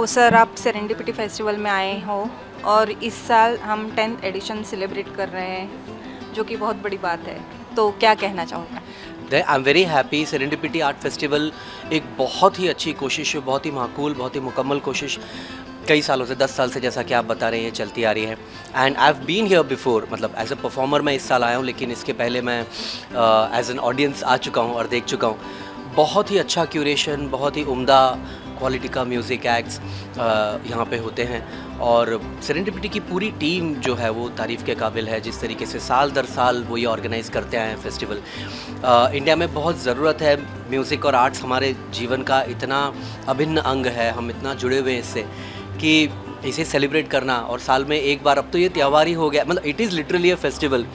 Sir आप serendipity festival में आए हो और इस साल हम 10th एडिशन सेलिब्रेट कर रहे हैं जो कि बहुत बड़ी बात है, तो क्या कहना चाहोगे? I am very happy. Serendipity art festival एक बहुत ही अच्छी कोशिश है, बहुत ही माकूल, बहुत ही मुकम्मल कोशिश कई सालों से, 10 साल से जैसा कि आप बता रहे हैं चलती आ रही है। And I have been here before, मतलब एज अ परफॉर्मर मैं इस साल आया हूँ, लेकिन इसके पहले मैं एज एन ऑडियंस आ चुका हूँ और देख चुका हूँ। बहुत ही अच्छा क्यूरेशन, बहुत ही उम्दा क्वालिटी का म्यूज़िक एक्ट्स यहाँ पे होते हैं और सेरेंडिपिटी की पूरी टीम जो है वो तारीफ़ के काबिल है। जिस तरीके से साल दर साल वो ये ऑर्गेनाइज़ करते आए हैं फेस्टिवल। इंडिया में बहुत ज़रूरत है, म्यूज़िक और आर्ट्स हमारे जीवन का इतना अभिन्न अंग है, हम इतना जुड़े हुए हैं इससे कि इसे सेलिब्रेट करना, और साल में एक बार, अब तो ये त्यौहार ही हो गया, मतलब it is literally a festival.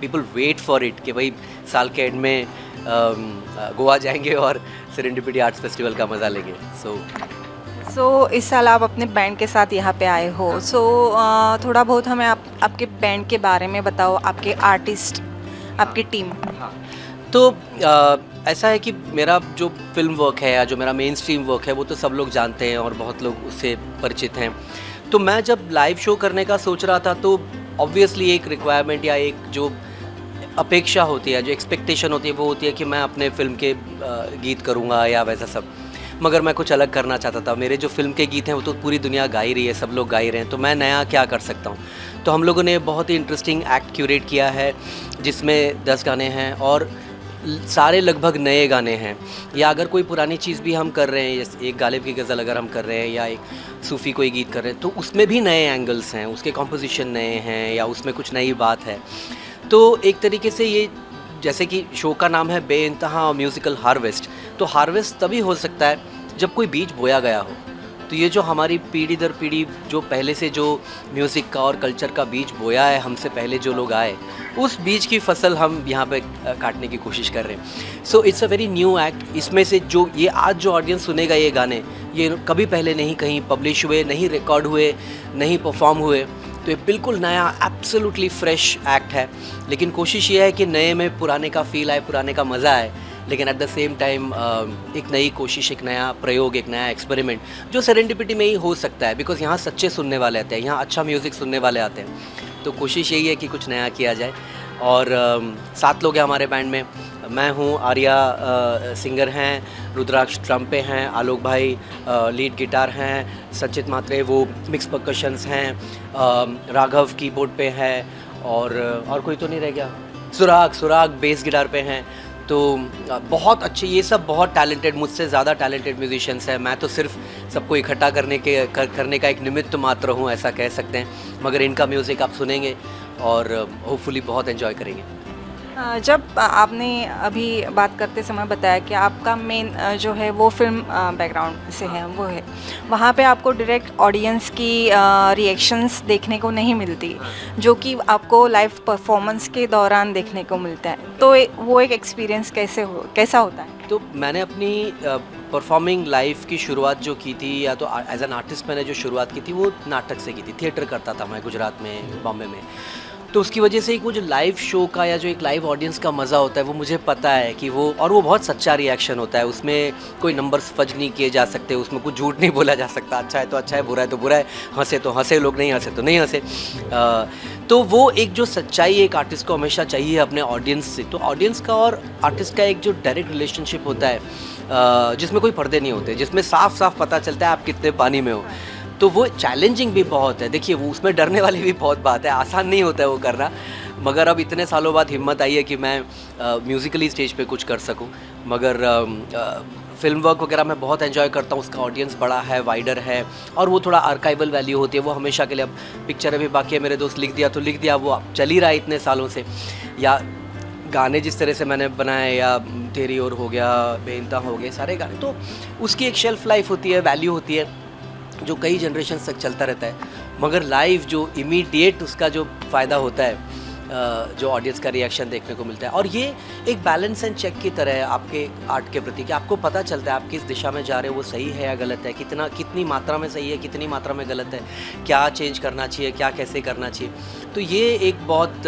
People wait for it कि भाई साल के एंड में गोवा जाएंगे और सेरेंडिपिटी आर्ट्स फेस्टिवल का मज़ा लेंगे। सो इस साल आप अपने बैंड के साथ यहाँ पे आए हो, थोड़ा बहुत हमें आपके बैंड के बारे में बताओ, आपके आर्टिस्ट, आपकी टीम। हाँ, तो ऐसा है कि मेरा जो फिल्म वर्क है या जो मेरा मेन स्ट्रीम वर्क है वो तो सब लोग जानते हैं और बहुत लोग उससे परिचित हैं। तो मैं जब लाइव शो करने का सोच रहा था तो ऑब्वियसली एक रिक्वायरमेंट या एक जो अपेक्षा होती है, जो एक्सपेक्टेशन होती है, वो होती है कि मैं अपने फ़िल्म के गीत करूँगा या वैसा सब। मगर मैं कुछ अलग करना चाहता था। मेरे जो फ़िल्म के गीत हैं वो तो पूरी दुनिया गा ही रही है, सब लोग गा ही रहे हैं, तो मैं नया क्या कर सकता हूँ। तो हम लोगों ने बहुत ही इंटरेस्टिंग एक्ट क्यूरेट किया है जिसमें 10 गाने हैं और सारे लगभग नए गाने हैं। या अगर कोई पुरानी चीज़ भी हम कर रहे हैं, जैसे एक गालिब की गज़ल अगर हम कर रहे हैं या एक सूफ़ी कोई गीत कर रहे हैं, तो उसमें भी नए एंगल्स हैं, उसके कॉम्पोजिशन नए हैं या उसमें कुछ नई बात है। तो एक तरीके से ये, जैसे कि शो का नाम है बेइंतहा म्यूज़िकल हार्वेस्ट, तो हार्वेस्ट तभी हो सकता है जब कोई बीज बोया गया हो। तो ये जो हमारी पीढ़ी दर पीढ़ी जो पहले से जो म्यूज़िक का और कल्चर का बीज बोया है, हमसे पहले जो लोग आए, उस बीज की फसल हम यहाँ पे काटने की कोशिश कर रहे हैं। सो it's a very new act. इसमें से जो ये आज जो ऑडियंस सुनेगा ये गाने, ये कभी पहले नहीं कहीं पब्लिश हुए, नहीं रिकॉर्ड हुए, नहीं परफॉर्म हुए। तो ये बिल्कुल नया, एब्सोल्युटली फ्रेश एक्ट है। लेकिन कोशिश ये है कि नए में पुराने का फ़ील आए, पुराने का मज़ा आए, लेकिन एट द सेम टाइम एक नई कोशिश, एक नया प्रयोग, एक नया एक्सपेरिमेंट जो सेरेंडिपिटी में ही हो सकता है, बिकॉज़ यहाँ सच्चे सुनने वाले आते हैं, यहाँ अच्छा म्यूज़िक सुनने वाले आते हैं। तो कोशिश यही है कि कुछ नया किया जाए। और 7 लोग हैं हमारे बैंड में। मैं हूँ, आर्या सिंगर हैं, रुद्राक्ष ड्रम पे हैं, आलोक भाई लीड गिटार हैं, सचित मात्रे वो मिक्स परकशंस हैं, राघव कीबोर्ड पे है और कोई तो नहीं रह गया, सुराग बेस गिटार पे हैं। तो बहुत अच्छे, ये सब बहुत टैलेंटेड, मुझसे ज़्यादा टैलेंटेड म्यूजिशियंस हैं। मैं तो सिर्फ सबको इकट्ठा करने का एक निमित्त मात्र हूँ, ऐसा कह सकते हैं। मगर इनका म्यूज़िक आप सुनेंगे और होपफुली बहुत एंजॉय करेंगे। जब आपने अभी बात करते समय बताया कि आपका मेन जो है वो फिल्म बैकग्राउंड से है, वो है, वहाँ पे आपको डायरेक्ट ऑडियंस की रिएक्शंस देखने को नहीं मिलती, जो कि आपको लाइव परफॉर्मेंस के दौरान देखने को मिलता है। तो वो एक एक्सपीरियंस कैसा होता है? तो मैंने अपनी परफॉर्मिंग लाइफ की शुरुआत जो की थी, या तो एज एन आर्टिस्ट मैंने जो शुरुआत की थी वो नाटक से की थी। थिएटर करता था मैं गुजरात में, बॉम्बे में। तो उसकी वजह से एक वो जो लाइव शो का या जो एक लाइव ऑडियंस का मज़ा होता है, वो मुझे पता है कि वो बहुत सच्चा रिएक्शन होता है। उसमें कोई नंबर्स फज नहीं किए जा सकते, उसमें कुछ झूठ नहीं बोला जा सकता। अच्छा है तो अच्छा है, बुरा है तो बुरा है, हंसे तो हंसे लोग, नहीं हंसे तो नहीं हंसे। तो वो एक जो सच्चाई एक आर्टिस्ट को हमेशा चाहिए अपने ऑडियंस से। तो ऑडियंस का और आर्टिस्ट का एक जो डायरेक्ट रिलेशनशिप होता है, जिसमें कोई पर्दे नहीं होते, जिसमें साफ साफ पता चलता है आप कितने पानी में हो। तो वो चैलेंजिंग भी बहुत है। देखिए, वो उसमें डरने वाली भी बहुत बात है, आसान नहीं होता है वो करना। मगर अब इतने सालों बाद हिम्मत आई है कि मैं म्यूज़िकली स्टेज पे कुछ कर सकूं। मगर फिल्म वर्क वगैरह मैं बहुत एंजॉय करता हूँ, उसका ऑडियंस बड़ा है, वाइडर है, और वो थोड़ा आर्काइवल वैल्यू होती है, वो हमेशा के लिए। अब पिक्चर अभी बाकी है, मेरे दोस्त लिख दिया तो लिख दिया, वो चल ही रहा है इतने सालों से। या गाने जिस तरह से मैंने बनाए, या तेरी ओर हो गया, बेइंतहा हो गए, सारे गाने, तो उसकी एक शेल्फ लाइफ होती है, वैल्यू होती है, जो कई जनरेशन तक चलता रहता है। मगर लाइव जो इमीडिएट उसका जो फ़ायदा होता है, जो ऑडियंस का रिएक्शन देखने को मिलता है, और ये एक बैलेंस एंड चेक की तरह है आपके आर्ट के प्रति, कि आपको पता चलता है आप किस दिशा में जा रहे हो, वो सही है या गलत है, कितनी मात्रा में सही है, कितनी मात्रा में गलत है, क्या चेंज करना चाहिए, क्या कैसे करना चाहिए। तो ये एक बहुत,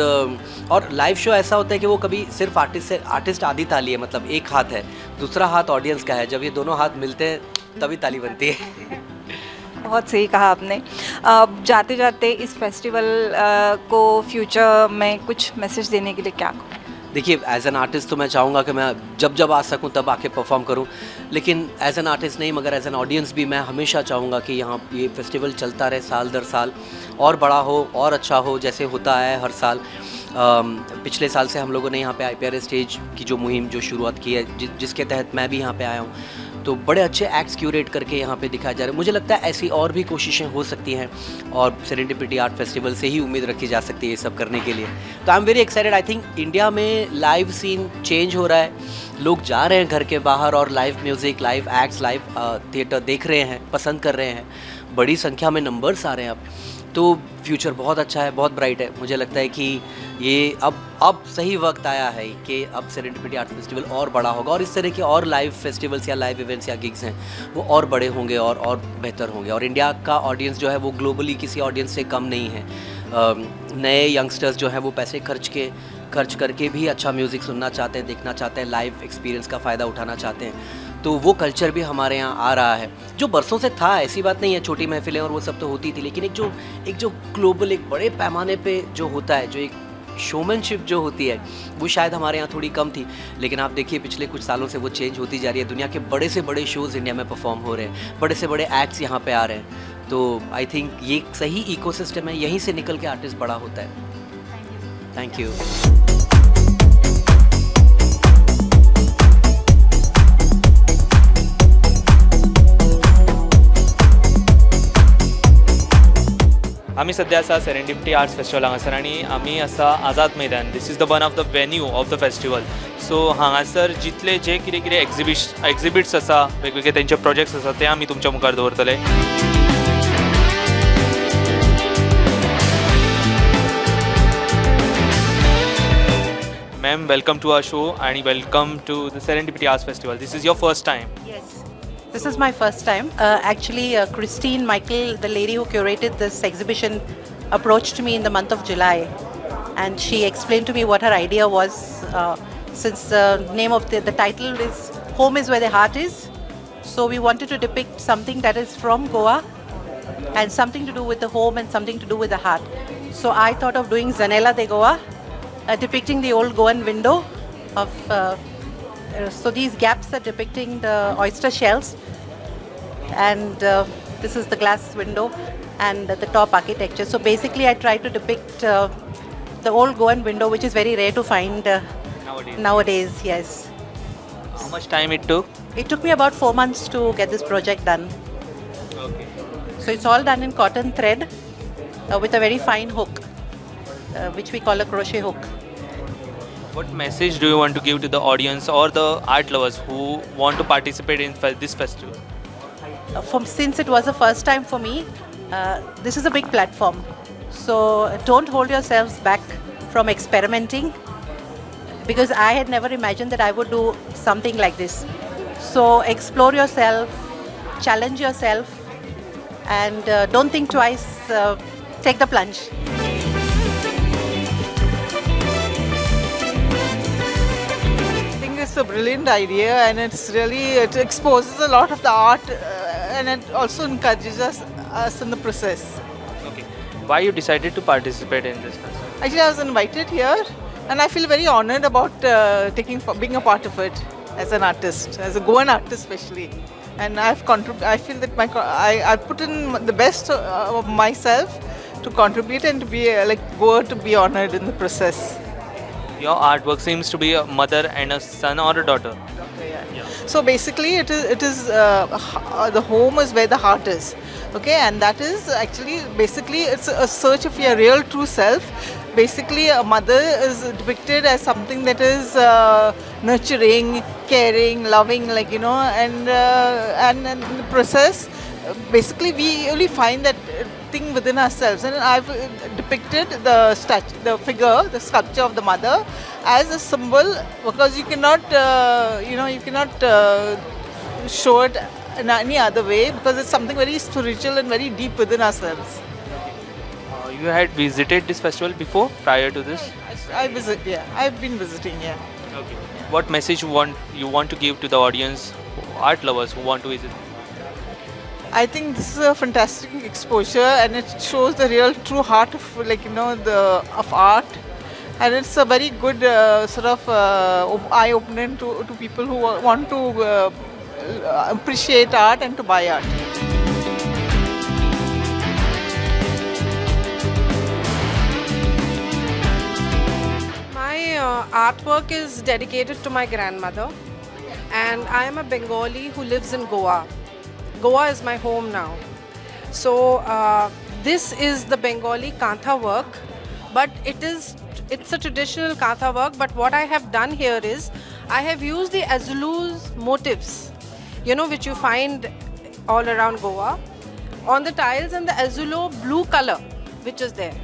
और लाइव शो ऐसा होता है कि वो कभी सिर्फ आर्टिस्ट आधी ताली है, मतलब एक हाथ है, दूसरा हाथ ऑडियंस का है। जब ये दोनों हाथ मिलते हैं तभी ताली बनती है। बहुत सही कहा आपने। जाते जाते इस फेस्टिवल को फ्यूचर में कुछ मैसेज देने के लिए क्या कहो? देखिए, एज एन आर्टिस्ट तो मैं चाहूँगा कि मैं जब जब आ सकूँ तब आके परफॉर्म करूँ, लेकिन एज एन आर्टिस्ट नहीं मगर एज एन ऑडियंस भी मैं हमेशा चाहूँगा कि यहाँ ये फेस्टिवल चलता रहे साल दर साल, और बड़ा हो और अच्छा हो जैसे होता है हर साल। पिछले साल से हम लोगों ने यहाँ पे IPRS स्टेज की जो मुहिम जो शुरुआत की है, जिसके तहत मैं भी यहाँ पे आया हूँ, तो बड़े अच्छे एक्ट्स क्यूरेट करके यहाँ पे दिखाया जा रहा है। मुझे लगता है ऐसी और भी कोशिशें हो सकती हैं और सेरेंडिपिटी आर्ट फेस्टिवल से ही उम्मीद रखी जा सकती है ये सब करने के लिए। तो I am very excited. I think India में लाइव सीन चेंज हो रहा है, लोग जा रहे हैं घर के बाहर और live music, live acts, live theatre देख रहे हैं, पसंद कर रहे हैं, बड़ी संख्या में नंबर्स आ रहे हैं अब। तो फ्यूचर बहुत अच्छा है, बहुत ब्राइट है। मुझे लगता है कि ये अब सही वक्त आया है कि अब सेरेंडिपिटी आर्ट फेस्टिवल और बड़ा होगा और इस तरह के और लाइव फेस्टिवल्स या लाइव इवेंट्स या गिग्स हैं वो और बड़े होंगे और बेहतर होंगे। और इंडिया का ऑडियंस जो है वो ग्लोबली किसी ऑडियंस से कम नहीं है। नए यंगस्टर्स जो हैं वो पैसे खर्च करके भी अच्छा म्यूज़िक सुनना चाहते हैं, देखना चाहते हैं, लाइव एक्सपीरियंस का फ़ायदा उठाना चाहते हैं। तो वो कल्चर भी हमारे यहाँ आ रहा है जो बरसों से था, ऐसी बात नहीं है। छोटी महफिलें और वो सब तो होती थी, लेकिन एक जो ग्लोबल, एक बड़े पैमाने पे जो होता है, जो एक शोमैनशिप जो होती है, वो शायद हमारे यहाँ थोड़ी कम थी। लेकिन आप देखिए पिछले कुछ सालों से वो चेंज होती जा रही है। दुनिया के बड़े से बड़े शोज़ इंडिया में परफॉर्म हो रहे हैं, बड़े से बड़े एक्ट्स यहाँ पे आ रहे हैं। तो आई थिंक ये एक सही इकोसिस्टम है, यहीं से निकल के आर्टिस्ट बड़ा होता है। Thank you. आम्ही सध्या आसा सेरेंडिपिटी आर्ट्स फेस्टिवल हांगासर आनी आमी आसा Azad Maidan. This is the one of the venue of the festival. So हांगासर जितले जे कितें एक्झिबिट्स आसा, वेगवेगळे तेंचे प्रोजेक्ट्स आसा ते आमी तुमच्या मुखार दवरतले. Ma'am, welcome to our show and welcome to the Serendipity Arts Festival. This is your first time. Yes, this is my first time. Actually, Christine Michael, the lady who curated this exhibition, approached me in the month of July, and she explained to me what her idea was. Since the name of the title is "Home is where the heart is," so we wanted to depict something that is from Goa and something to do with the home and something to do with the heart. So I thought of doing Zanella de Goa. Depicting the old Goan window of so these gaps are depicting the oyster shells, and this is the glass window and the top architecture. So basically I try to depict the old Goan window, which is very rare to find nowadays. Yes. How much time it took? It took me about 4 months to get this project done. Okay. So it's all done in cotton thread with a very fine hook, which we call a crochet hook. What message do you want to give to the audience or the art lovers who want to participate in this festival? Since it was the first time for me, this is a big platform. So don't hold yourselves back from experimenting, because I had never imagined that I would do something like this. So explore yourself, challenge yourself, and don't think twice. Take the plunge. It's a brilliant idea, and it exposes a lot of the art, and it also encourages us in the process. Okay. Why you decided to participate in this festival? Actually, I was invited here, and I feel very honored about being a part of it as an artist, as a Goan artist especially. And I feel that I put in the best of myself to contribute and to be to be honored in the process. Your artwork seems to be a mother and a son or a daughter. Yeah. So basically, it is the home is where the heart is. Okay, and that is actually basically it's a search of your real true self. Basically, a mother is depicted as something that is nurturing, caring, loving, and in the process, basically we only find that thing within ourselves, and I've depicted the sculpture of the mother as a symbol, because you cannot show it in any other way, because it's something very spiritual and very deep within ourselves. You had visited this festival before, prior to this? I've been visiting. Okay. What message you want to give to the audience, art lovers who want to visit? I think this is a fantastic exposure, and it shows the real true heart of, like, of art, and it's a very good sort of eye opener to people who want to appreciate art and to buy art. My artwork is dedicated to my grandmother, and I am a Bengali who lives in Goa. Goa is my home now. So this is the Bengali kantha work, but it's a traditional kantha work. But what I have done here is I have used the Azulu's motifs, which you find all around Goa, on the tiles, and the Azulo blue color, which is there.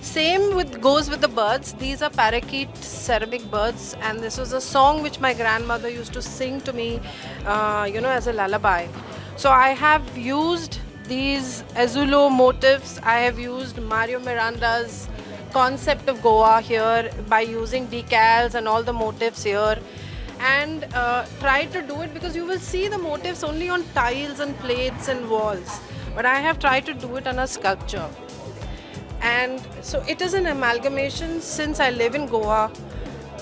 Same goes with the birds. These are parakeet ceramic birds, and this was a song which my grandmother used to sing to me, as a lullaby. So I have used these Azulo motifs. I have used Mario Miranda's concept of Goa here by using decals and all the motifs here, and try to do it because you will see the motifs only on tiles and plates and walls. But I have tried to do it on a sculpture. And so it is an amalgamation. Since I live in Goa,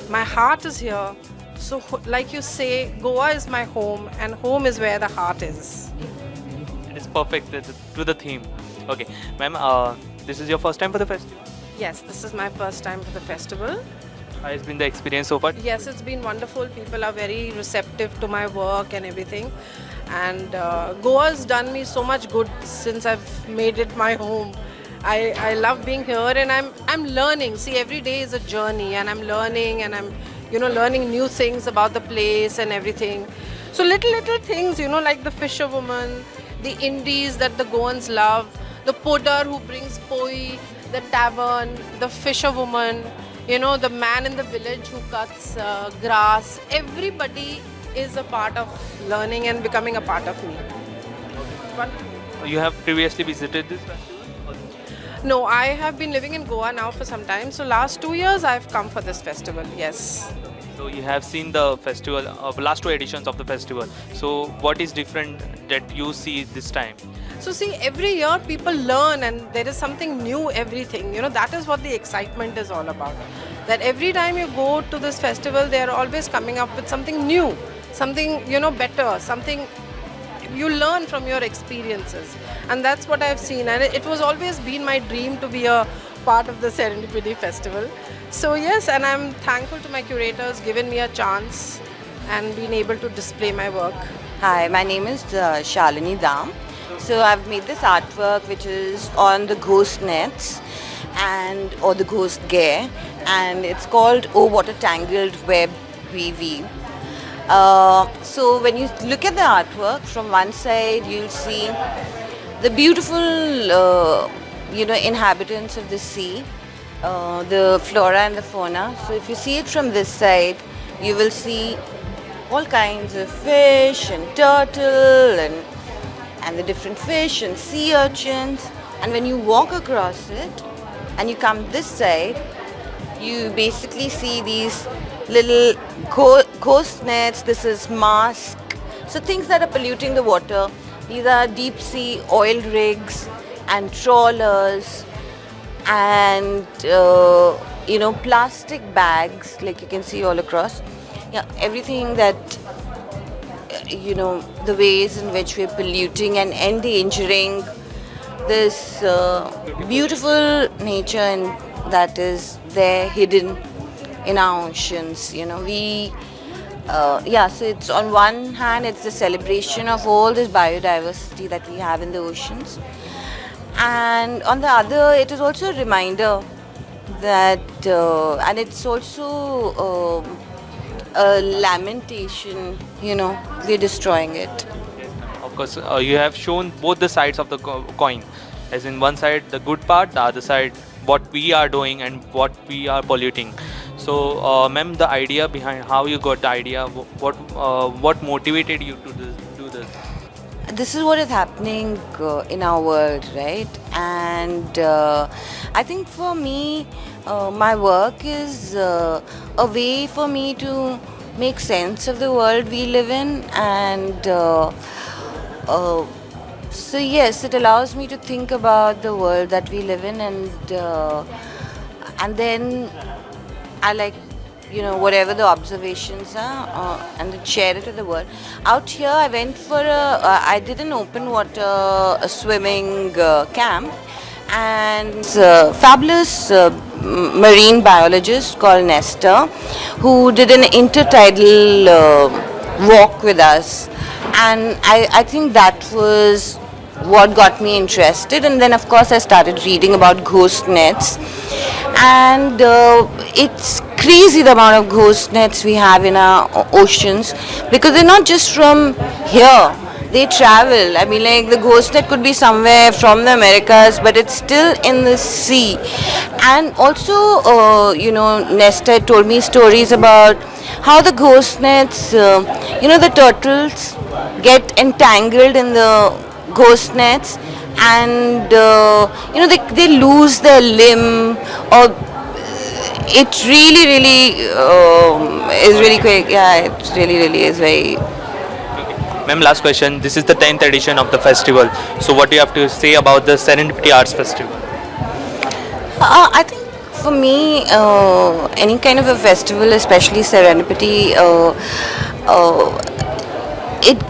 my heart is here. So like you say, Goa is my home, and home is where the heart is. It is perfect to the theme. Okay, ma'am, this is your first time for the festival? Yes, this is my first time for the festival. How has been the experience so far? Yes, it's been wonderful. People are very receptive to my work and everything. And Goa's done me so much good since I've made it my home. I love being here, and I'm learning. See, every day is a journey, and I'm learning, and I'm learning new things about the place and everything. So little things, like the fisherwoman, the indies that the Goans love, the podar who brings poi, the tavern, the fisherwoman, the man in the village who cuts grass. Everybody is a part of learning and becoming a part of me. Wonderful. You have previously visited this festival? No, I have been living in Goa now for some time. So last 2 years I've come for this festival, yes. So you have seen the festival, last 2 editions of the festival. So what is different that you see this time? So see, every year people learn, and there is something new, everything. That is what the excitement is all about. That every time you go to this festival, they are always coming up with something new, something, better, something you learn from your experiences. And that's what I've seen. And it was always been my dream to be a part of the Serendipity Festival. So yes, and I'm thankful to my curators given me a chance and being able to display my work. Hi, my name is Shalini Dam. So I've made this artwork which is on the ghost nets or the ghost gear, and it's called Oh What a Tangled Web We Weave. So when you look at the artwork, from one side you'll see the beautiful inhabitants of the sea, the flora and the fauna. So if you see it from this side, you will see all kinds of fish and turtle and the different fish and sea urchins. And when you walk across it and you come this side, you basically see these little ghost nets. This is mask. So things that are polluting the water. These are deep sea oil rigs and trawlers and plastic bags, like you can see all across. Yeah, everything that the ways in which we're polluting and endangering this beautiful nature and that is there hidden in our oceans. So it's on one hand it's the celebration of all this biodiversity that we have in the oceans, and on the other it is also a reminder that and it's also a lamentation, we're destroying it. Of course, you have shown both the sides of the coin, as in one side the good part, the other side what we are doing and what we are polluting. So, ma'am, the idea behind how you got the idea, what motivated you to do this? This is what is happening in our world, right? And I think for me, my work is a way for me to make sense of the world we live in and So yes, it allows me to think about the world that we live in, and then I like, you know, whatever the observations are, and then share it with the world. Out here, I went for I did an open water swimming camp, and fabulous marine biologist called Nestor, who did an intertidal walk with us, and I think that was what got me interested. And then of course I started reading about ghost nets, and it's crazy the amount of ghost nets we have in our oceans, because they're not just from here, they travel. I mean, like, the ghost net could be somewhere from the Americas, but it's still in the sea. And also, you know, Nesta told me stories about how the ghost nets, you know, the turtles get entangled in the ghost nets, and you know, they lose their limb, or it really is really quick. Yeah, it really is very. Ma'am, last question. This is the 10th edition of the festival. So what do you have to say about the Serendipity Arts Festival? I think for me, any kind of a festival, especially Serendipity, it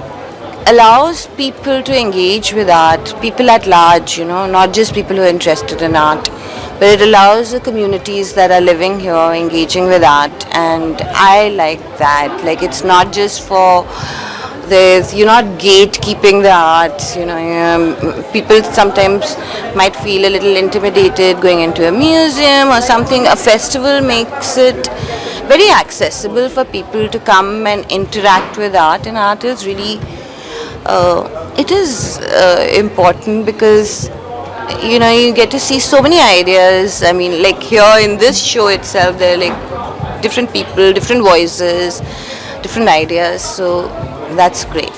allows people to engage with art, people at large, you know, not just people who are interested in art, but it allows the communities that are living here engaging with art, and I like that. Like, it's not just for you're not gatekeeping the arts, you know. People sometimes might feel a little intimidated going into a museum or something. A festival makes it very accessible for people to come and interact with art, and art is really it is important, because you know, you get to see so many ideas. I mean, like, here in this show itself, there are like different people, different voices, different ideas, so that's great.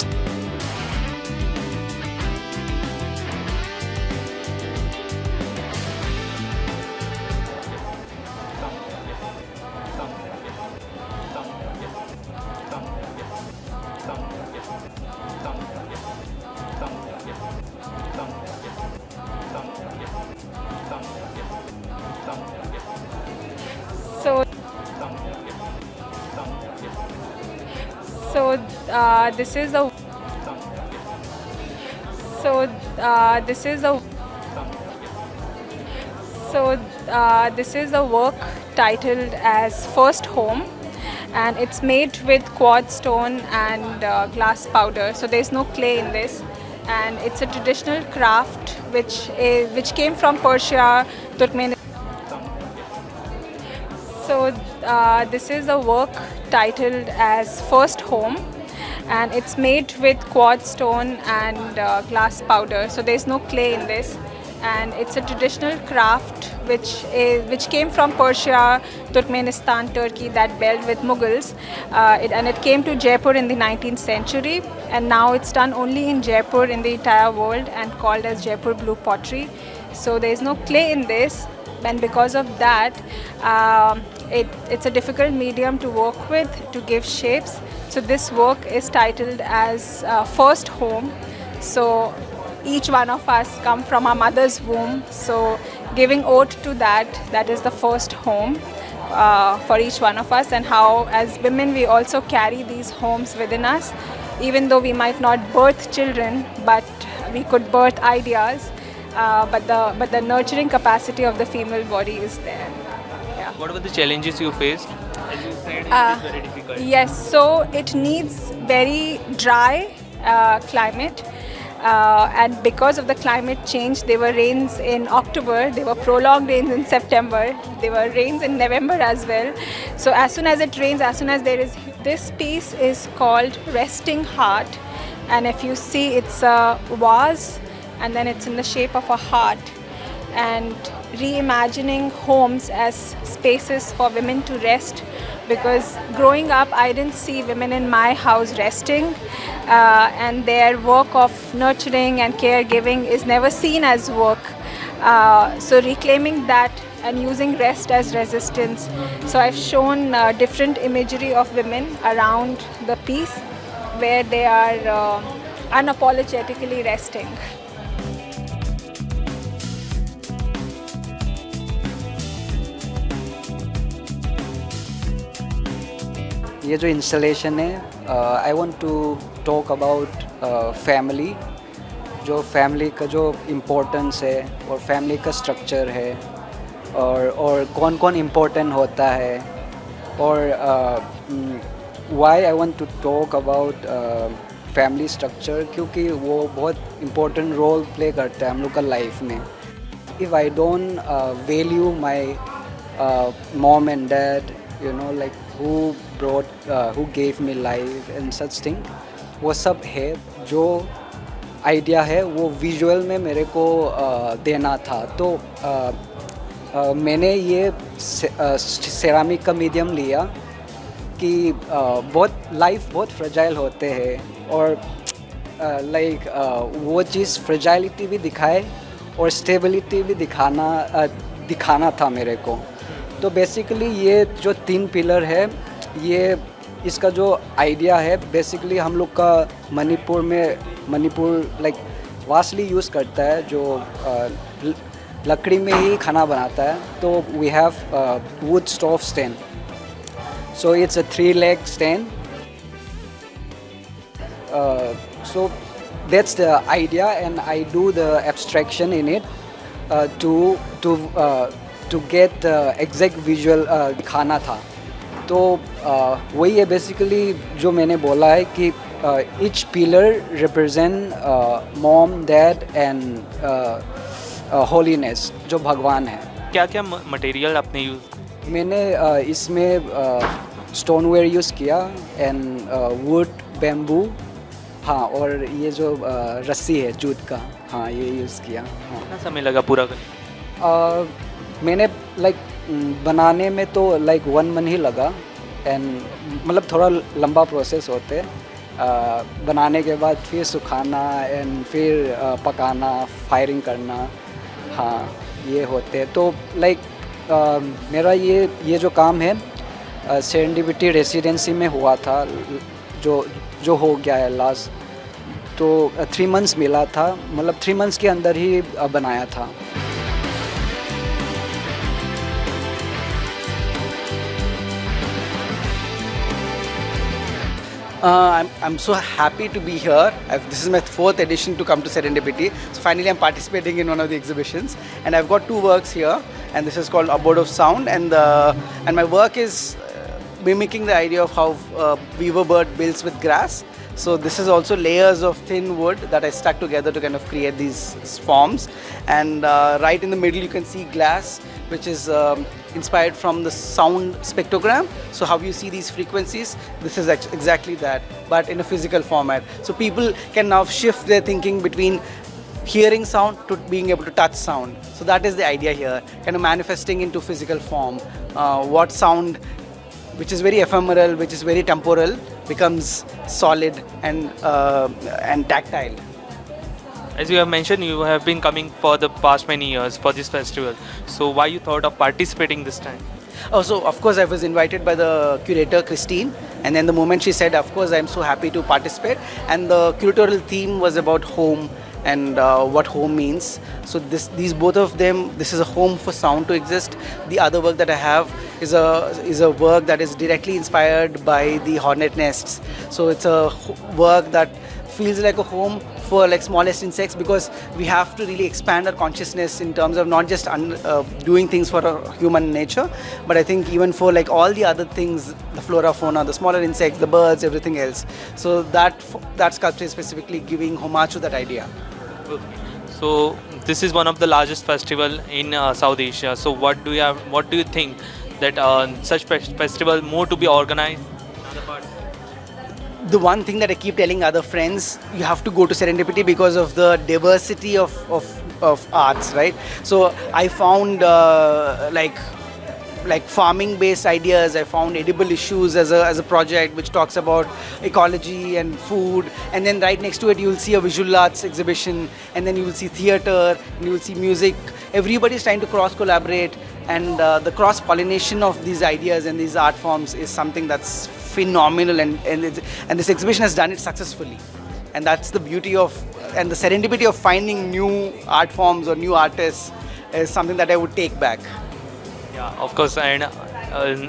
This is a this is a work titled as First Home, and it's made with quartz stone and glass powder. So there's no clay in this, and it's a traditional craft which came from Persia, Turkmenistan. This is a work titled as First Home, and it's made with quartz stone and glass powder. So there's no clay in this, and it's a traditional craft which came from Persia, Turkmenistan, Turkey, that belt with Mughals, and it came to Jaipur in the 19th century, and now it's done only in Jaipur in the entire world and called as Jaipur Blue Pottery. So there's no clay in this, and because of that, it's a difficult medium to work with to give shapes. So this work is titled as First Home. So each one of us come from our mother's womb. So giving ode to that is the first home for each one of us, and how as women we also carry these homes within us. Even though we might not birth children, but we could birth ideas. But the nurturing capacity of the female body is there. Yeah. What were the challenges you faced? As you said, it is very difficult. Yes, so it needs very dry climate, and because of the climate change, there were rains in October, there were prolonged rains in September, there were rains in November as well. So as soon as it rains, as soon as there is, this piece is called Resting Heart, and if you see, it's a vase, and then it's in the shape of a heart, and reimagining homes as spaces for women to rest, because growing up I didn't see women in my house resting, and their work of nurturing and caregiving is never seen as work. So reclaiming that and using rest as resistance. So I've shown different imagery of women around the piece, where they are unapologetically resting. ये जो installation है I want to talk about family, जो family का जो importance है और family का structure है और कौन कौन इम्पोर्टेंट होता है और why I want to talk about family structure, क्योंकि वो बहुत इम्पोर्टेंट रोल प्ले करता है हम लोग का लाइफ में. If I don't value my mom and dad, you know, like who gave me life and such thing, वो सब है. जो आइडिया है वो विजुअल में मेरे को देना था, तो मैंने ये सेरामिक का मीडियम लिया कि बहुत लाइफ बहुत फ्रेजाइल होते हैं और लाइक वो चीज़ फ्रेजाइलिटी भी दिखाए और स्टेबिलिटी भी दिखाना था मेरे को. तो बेसिकली ये जो 3 पिलर है, ये इसका जो आइडिया है बेसिकली हम लोग का मणिपुर लाइक वास्टली यूज़ करता है, जो लकड़ी में ही खाना बनाता है. तो we have wood stove stand, so it's a 3-leg stand. So that's the idea and I do the abstraction in it to get exact visual दिखाना था. तो वही है बेसिकली जो मैंने बोला है कि each pillar represent mom, dad and holiness, जो भगवान है. क्या क्या मटेरियल आपने यूज़? मैंने इसमें स्टोनवेयर यूज़ किया एंड वुड, बैम्बू, हाँ, और ये जो रस्सी है जूट का, हाँ, ये यूज़ किया. हाँ. कितना समय लगा पूरा करने? मैंने लाइक बनाने में तो लाइक 1 month ही लगा एंड मतलब थोड़ा लंबा प्रोसेस होते. बनाने के बाद फिर सुखाना एंड फिर पकाना, फायरिंग करना, हाँ, ये होते. तो लाइक मेरा ये जो काम है सेरेंडिपिटी रेसिडेंसी में हुआ था, जो हो गया है लास्ट. तो 3 months मिला था, मतलब 3 months के अंदर ही बनाया था. I'm so happy to be here. This is my 4th edition to come to Serendipity. So finally I'm participating in one of the exhibitions. And I've got 2 works here. And this is called Abode of Sound. And my work is mimicking the idea of how weaver bird builds with grass. So this is also layers of thin wood that I stuck together to kind of create these forms. And right in the middle you can see glass, which is inspired from the sound spectrogram. So how you see these frequencies, this is exactly that, but in a physical format. So people can now shift their thinking between hearing sound to being able to touch sound. So that is the idea here, kind of manifesting into physical form. What sound, which is very ephemeral, which is very temporal, becomes solid and tactile. As you have mentioned, you have been coming for the past many years for this festival. So why you thought of participating this time? Oh, so of course I was invited by the curator Christine, and then the moment she said, of course I'm so happy to participate. And the curatorial theme was about home and what home means. So these both of them, this is a home for sound to exist. The other work that I have is a work that is directly inspired by the hornet nests. So it's a work that feels like a home for like smallest insects, because we have to really expand our consciousness in terms of not just doing things for our human nature, but I think even for like all the other things, the flora, fauna, the smaller insects, the birds, everything else. So that sculpture is specifically giving homage to that idea. So this is one of the largest festival in South Asia. So what do you think that such festival more to be organized in other parts? The one thing that I keep telling other friends, you have to go to Serendipity because of the diversity of arts, right? So I found like farming based ideas. I found edible issues as a project which talks about ecology and food, and then right next to it you will see a visual arts exhibition, and then you will see theater, and you will see music. Everybody is trying to cross collaborate, and the cross pollination of these ideas and these art forms is something that's phenomenal, and this exhibition has done it successfully. and that's the beauty of and the serendipity of finding new art forms or new artists is something that I would take back. Yeah, of course. And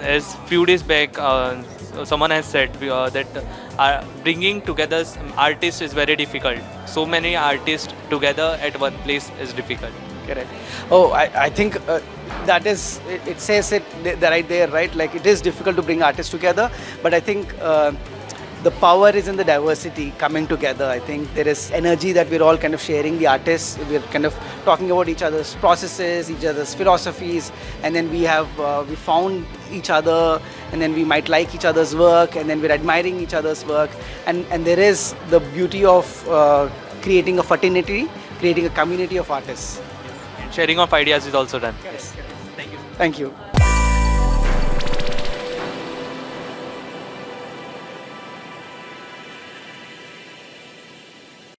as few days back, someone has said that bringing together artists is very difficult. So many artists together at one place is difficult. Correct. Oh, I think that is, it says it right there, right? Like it is difficult to bring artists together, but I think the power is in the diversity coming together. I think there is energy that we're all kind of sharing, the artists, we're kind of talking about each other's processes, each other's philosophies, and then we found each other, and then we might like each other's work, and then we're admiring each other's work, and there is the beauty of creating a fraternity, creating a community of artists. And sharing of ideas is also done. Yes. Thank you. Thank you.